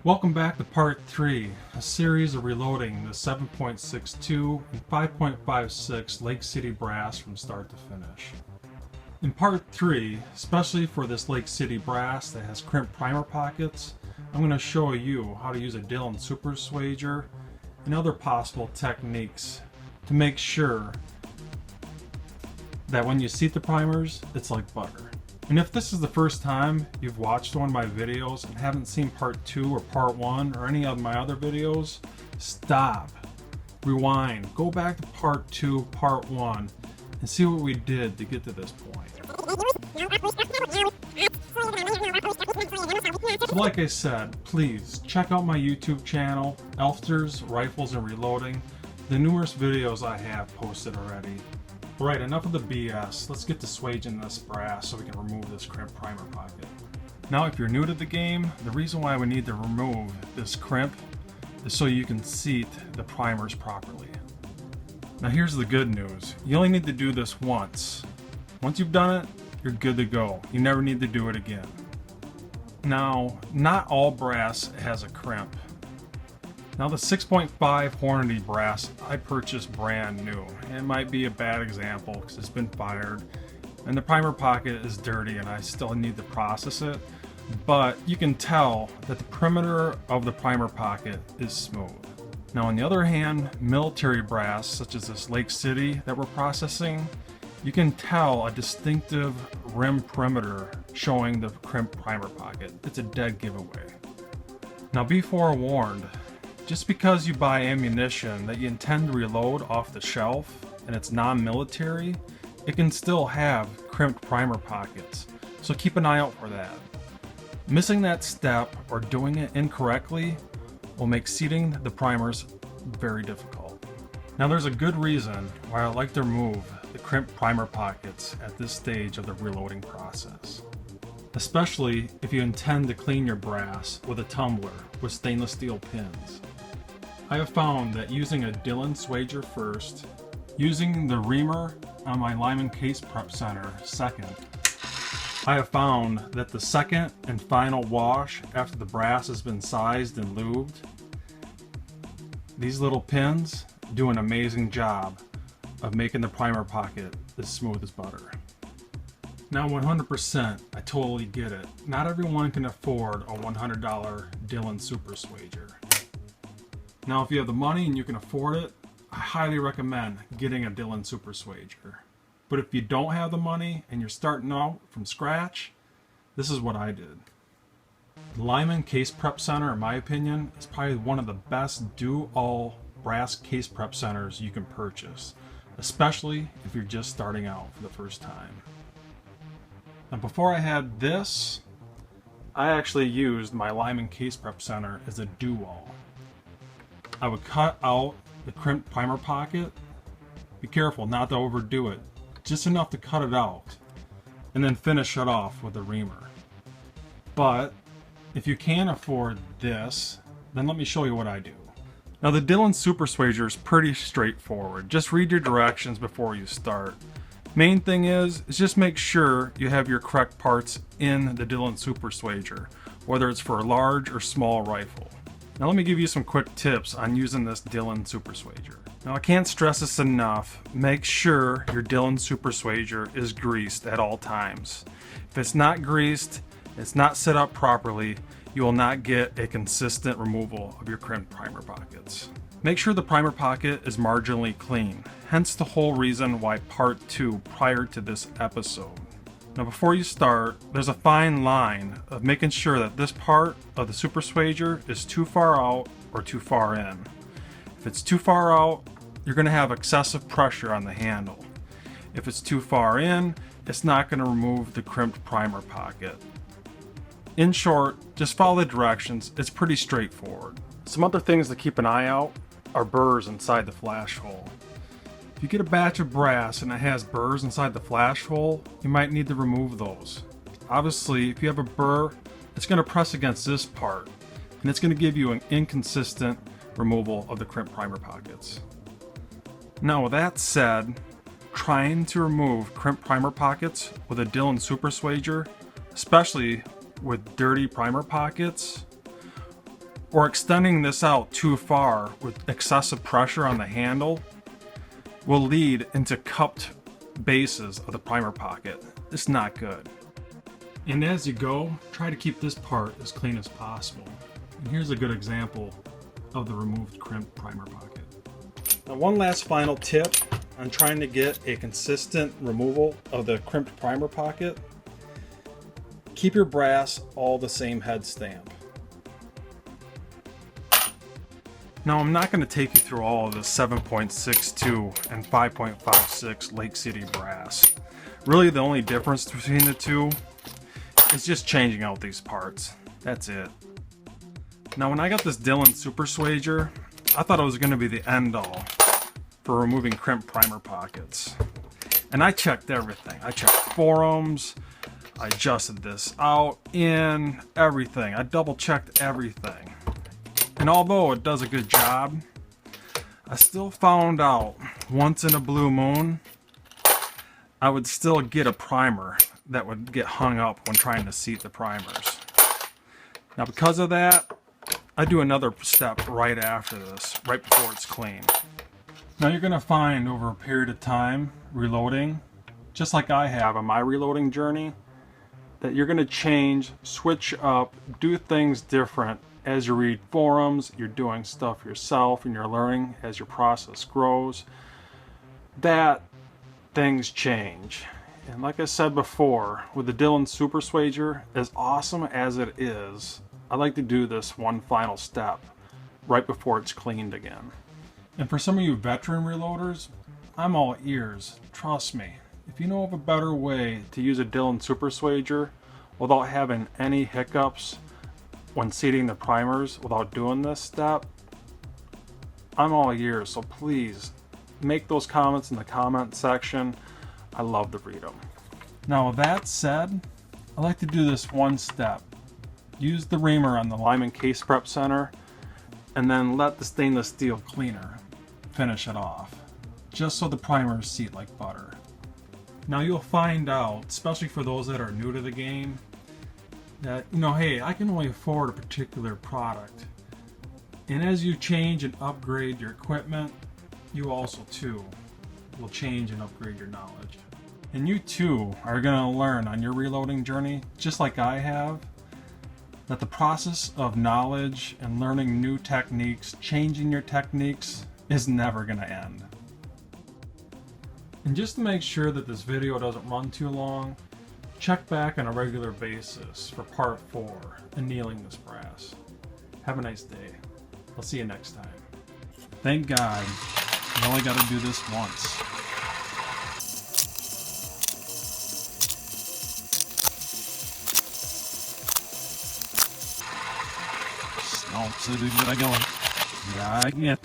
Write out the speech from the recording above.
Welcome back to Part 3, a series of reloading the 7.62 and 5.56 Lake City brass from start to finish. In Part 3, especially for this Lake City brass that has crimped primer pockets, I'm going to show you how to use a Dillon Super Swager and other possible techniques to make sure that when you seat the primers, it's like butter. And if this is the first time you've watched one of my videos and haven't seen Part 2 or Part 1 or any of my other videos, stop, rewind, go back to Part 2, Part 1, and see what we did to get to this point. So like I said, please check out my YouTube channel, Elfters, Rifles, and Reloading, the numerous videos I have posted already. Alright, enough of the BS. Let's get to swaging this brass so we can remove this crimp primer pocket. Now if you're new to the game, the reason why we need to remove this crimp is so you can seat the primers properly. Now here's the good news. You only need to do this once. Once you've done it, you're good to go. You never need to do it again. Now, not all brass has a crimp. Now the 6.5 Hornady brass I purchased brand new. It might be a bad example because it's been fired and the primer pocket is dirty and I still need to process it, but you can tell that the perimeter of the primer pocket is smooth. Now on the other hand, military brass such as this Lake City that we're processing, you can tell a distinctive rim perimeter showing the crimp primer pocket. It's a dead giveaway. Now be forewarned, just because you buy ammunition that you intend to reload off the shelf and it's non-military, it can still have crimped primer pockets, so keep an eye out for that. Missing that step or doing it incorrectly will make seating the primers very difficult. Now there's a good reason why I like to remove the crimped primer pockets at this stage of the reloading process, especially if you intend to clean your brass with a tumbler with stainless steel pins. I have found that using a Dillon Swager first, using the reamer on my Lyman Case Prep Center second, I have found that the second and final wash after the brass has been sized and lubed, these little pins do an amazing job of making the primer pocket as smooth as butter. Now 100%, I totally get it. Not everyone can afford a $100 Dillon Super Swager. Now if you have the money and you can afford it, I highly recommend getting a Dillon Super Swager. But if you don't have the money and you're starting out from scratch, this is what I did. The Lyman Case Prep Center, in my opinion, is probably one of the best do-all brass case prep centers you can purchase, especially if you're just starting out for the first time. Now before I had this, I actually used my Lyman Case Prep Center as a do-all. I would cut out the crimped primer pocket. Be careful not to overdo it. Just enough to cut it out. And then finish it off with a reamer. But if you can't afford this, then let me show you what I do. Now the Dillon Super Swager is pretty straightforward. Just read your directions before you start. Main thing is just make sure you have your correct parts in the Dillon Super Swager, whether it's for a large or small rifle. Now let me give you some quick tips on using this Dillon Super Swager. Now I can't stress this enough, make sure your Dillon Super Swager is greased at all times. If it's not greased, it's not set up properly, you will not get a consistent removal of your crimped primer pockets. Make sure the primer pocket is marginally clean, hence the whole reason why Part 2 prior to this episode. Now before you start, there's a fine line of making sure that this part of the Super Swager is too far out or too far in. If it's too far out, you're going to have excessive pressure on the handle. If it's too far in, it's not going to remove the crimped primer pocket. In short, just follow the directions, it's pretty straightforward. Some other things to keep an eye out are burrs inside the flash hole. If you get a batch of brass and it has burrs inside the flash hole, you might need to remove those. Obviously, if you have a burr it's going to press against this part, and it's going to give you an inconsistent removal of the crimp primer pockets. Now with that said, trying to remove crimp primer pockets with a Dillon Super Swager, especially with dirty primer pockets, or extending this out too far with excessive pressure on the handle, will lead into cupped bases of the primer pocket. It's not good. And as you go, try to keep this part as clean as possible. And here's a good example of the removed crimp primer pocket. Now one last final tip on trying to get a consistent removal of the crimped primer pocket. Keep your brass all the same head stamp. Now I'm not going to take you through all of the 7.62 and 5.56 Lake City brass. Really the only difference between the two is just changing out these parts. That's it. Now when I got this Dillon Super Swager, I thought it was going to be the end all for removing crimp primer pockets. And I checked everything. I checked forums, I adjusted this out, in, everything. I double checked everything. And although it does a good job, I still found out once in a blue moon, I would still get a primer that would get hung up when trying to seat the primers. Now because of that, I do another step right after this, right before it's clean. Now you're going to find over a period of time, reloading, just like I have on my reloading journey, that you're going to change, switch up, do things different as you read forums, you're doing stuff yourself, and you're learning as your process grows, that things change. And like I said before, with the Dillon Super Swager, as awesome as it is, I like to do this one final step right before it's cleaned again. And for some of you veteran reloaders, I'm all ears. Trust me, if you know of a better way to use a Dillon Super Swager without having any hiccups when seating the primers without doing this step, I'm all ears. So please make those comments in the comment section. I love to read them. Now with that said, I like to do this one step. Use the reamer on the Lyman Case Prep Center and then let the stainless steel cleaner finish it off, just so the primers seat like butter. Now you'll find out, especially for those that are new to the game, that, hey, I can only afford a particular product. And as you change and upgrade your equipment, you also too will change and upgrade your knowledge. And you too are going to learn on your reloading journey, just like I have, that the process of knowledge and learning new techniques, changing your techniques, is never going to end. And just to make sure that this video doesn't run too long, check back on a regular basis for part 4, annealing this brass. Have a nice day. I'll see you next time. Thank God, you only got to do this once. Snart så du blir igång. Ja, igen.